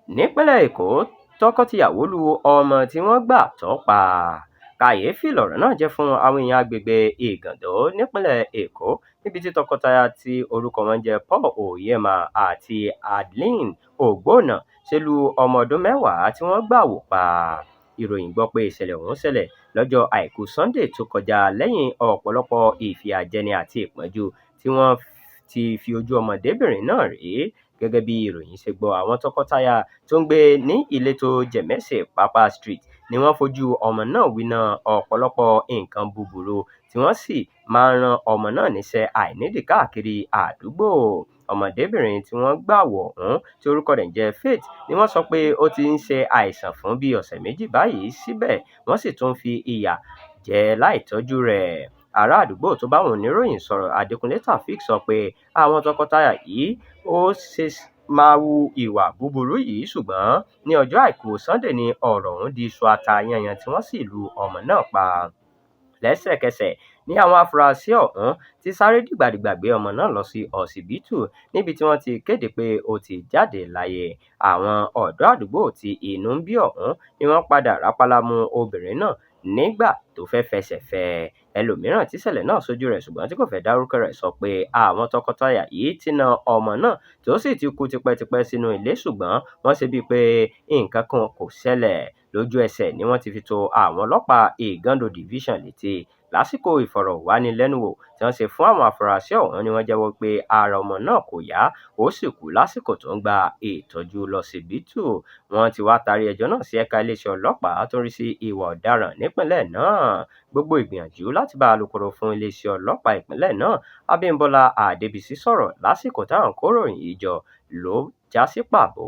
Nípínlẹ̀ Èkó, tọkọ-tìyàwó lu ọmọ tí wọ́n gbà tọ́ pa. Kàyéfì lọ̀rọ̀ náà jẹ́ fún àwọn èèyàn agbègbè Igando nípínlẹ̀ Èkó, níbi tí tọkọtaya tí orúkọ wọn jẹ́ Paul Onyema àti Adeline Ogbonna ṣe lu ọmọ ọdún 10 tí wọ́n gbà wò pa. Ìròyìn gbọ́ pé ìṣẹ̀lẹ̀ ọ̀hún ṣẹlẹ̀ lọ́jọ́ Àìkú Sunday tó kọjá lẹ́yìn ọ̀pọ̀lọpọ̀ ìfìyàjẹni àti ìpọ́njú tí wọ́n ti fi ojú ọmọdébìnrin náà rí. Gẹ́gẹ́ bí ìròyìn ṣe gbọ́, àwọn tọkọtaya tó ń gbé ní ìletò Jemese Papa Street ni wọ́n fojú ọmọ náà winá ọ̀pọ̀lọpọ̀ nǹkan búburú tí wọ́n sì máa ń ran ọmọ náà níṣẹ́ àìnídìí káàkiri àdúgbò. Ọmọdébìnrin tí wọ́n gbà wọ̀ ọ̀hún, tí orúkọ rẹ̀ ń jẹ́ Faith, ni wọ́n sọ pé ó ti ń ṣe àìsàn fún bí ọ̀sẹ̀ 2 báyìí, síbẹ̀ wọ́n sì tún fi ìyà jẹ láì tọ́jú rẹ̀. Ará àdúgbò tó bá àwọn oníròyìn sọ̀rọ̀, Adékúnlé Taofeek, sọ pé àwọn tọkọtaya yìí ó ṣe máa hu ìwà búburú yìí, ṣùgbọ́n ní ọjọ́ Àìkú Sunday ni ọ̀rọ̀ ọ̀hún di iṣu ata yanyan tí wọ́n sì lu ọmọ náà pa. Lẹ́sẹ̀kẹsẹ̀ ni àwọn afurasí ọ̀hún ti sáré dìgbàdìgbà gbé ọmọ náà lọ sí ọsibítù, níbi tí wọ́n ti kéde pé ó ti jáde láyé. Àwọn ọ̀dọ́ àdúgbò tí inú ń bí ọ̀hún ni wọ́n padà rápálá mú obìnrin náà nígbà tó fẹ́ fẹsẹ̀ fẹ́ ẹ. Ẹlòmíràn tíṣẹ̀lẹ̀ náà sójú rẹ̀ ṣùgbọ́n tí kò fẹ́ dárúkọ rẹ̀ sọ pé àwọn tọkọtaya yìí ti na ọmọ náà tó sì ti kú tipẹ́tipẹ́ sínú ilé, ṣùgbọ́n wọ́n ṣe bíi pé nǹkan kan kò ṣẹlẹ̀. Lójú ẹsẹ̀ ni wọ́n ti fi tó àwọn ọlọ́pàá Igando Division létí. Lásìkò ìfọ̀rọ̀wánilẹ́nuwò tí wọ́n ṣe fún àwọn afurasí ọ̀hún ni wọ́n jẹ́wọ́ pé ara ọmọ náà kò yá, ó sì kú lásìkò tó ń gba ìtọ́jú lọsibítù. Wọ́n ti wá taari ẹjọ́ náà sí ẹ̀ka iléeṣẹ́ ọlọ́pàá tó ń rí sí ìwà ọ̀daràn nípínlẹ̀ náà. Gbogbo ìgbìyànjú láti bá alukoro fún iléeṣẹ́ ọlọ́pàá ìpínlẹ̀ náà, Abímbọ́lá Adébísí, sọ̀rọ̀ lásìkò táwọn kóròyìn yìí jọ ló já sí pàbó.